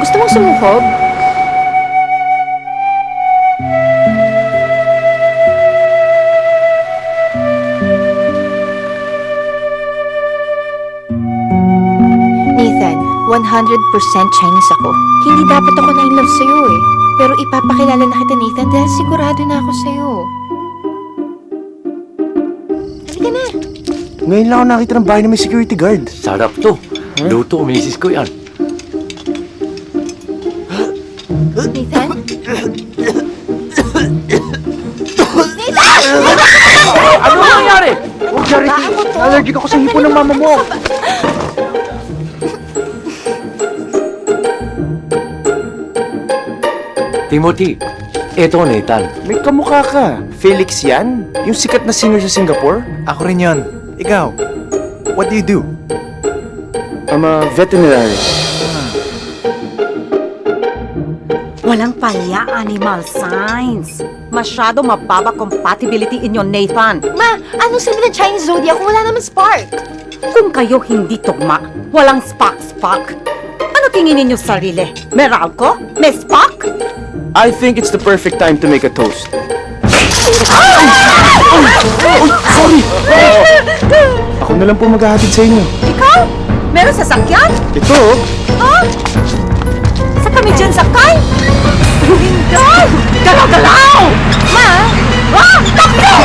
Gusto mong sumukob? Nathan, 100% Chinese ako. Hindi dapat ako na-inlove sa'yo eh. Pero ipapakilala na kita, Nathan, dahil sigurado na ako sa'yo. Halika na. Ngayon lang ako nakita ng bahay na may security guard. Sarap to. Luto, misis ko yan. Nathan? Ano nangyari? Oh, Charity! Allergic ako sa hipo ng mama mo! Timothy, eto Nathan. May kamukha ka. Felix yan? Yung sikat na singer sa Singapore? Ako rin yun. Ikaw, what do you do? I'm a veterinary. Walang palya, animal science. Masyado mababa compatibility inyo, Nathan. Ma, anong sabi ng Chinese zodiac kung wala naman spark? Kung kayo hindi tugma, walang spark-spark. Ano tingin ninyo sarili? Meralco? May spark? I think it's the perfect time to make a toast. Sorry! Ako na lang po maghahatid sa inyo. Ikaw? Meron sasakyan? Ito, Ha? Sa kami dyan sakay? Hindi! Galaw-galaw! Ma! Ah! Taxi!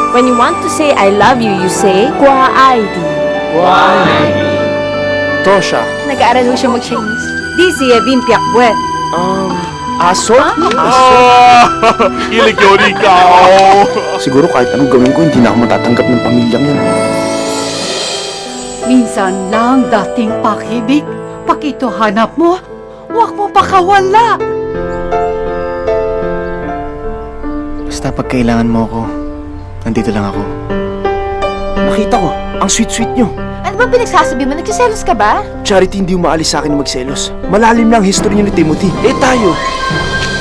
When you want to say I love you, you say, Kwa Aidi. Tosha. Nag-aaral ho siya mag-Chinese. Di si Evin Piakbuet. Aso? Iligyon ikaw! Siguro kahit anong gawin ko, hindi na ako matatanggap ng pamilyang yun. Minsan lang dating pakibig, pakito hanap mo, huwag mo pakawala. Basta pag kailangan mo ako, nandito lang ako. Nakita ko, ang sweet-sweet nyo. Ano ba pinagsasabi mo? Nagsiselos ka ba? Charity hindi umaalis sa akin na magselos. Malalim lang ang history niyo ni Timothy. Eh tayo!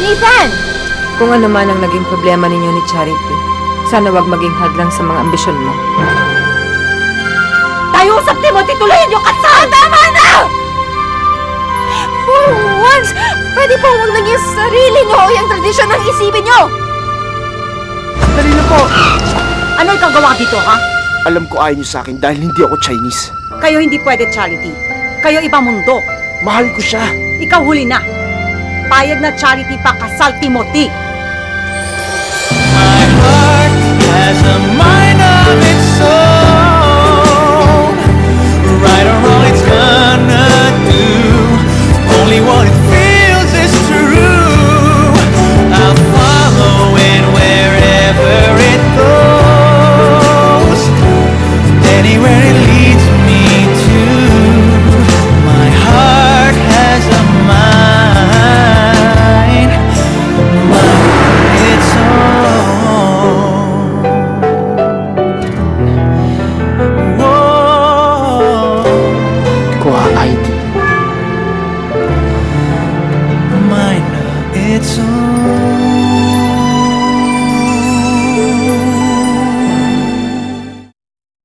Nathan! Kung ano man ang naging problema ninyo ni Charity, sana wag maging hadlang sa mga ambisyon mo. Tayo sa Timothy, tuloyin yung kasal! Tama na! For once, pwede po huwag lang yung sarili nyo o yung tradisyon ang isipin nyo! Dali na po! Ano ikaw gawa dito, ha? Alam ko ayaw niyo sa akin dahil hindi ako Chinese. Kayo hindi pwede, Charity. Kayo ibang mundo. Mahal ko siya. Ikaw huli na. Payag na Charity pa kasal, Timothy. My heart has a mind.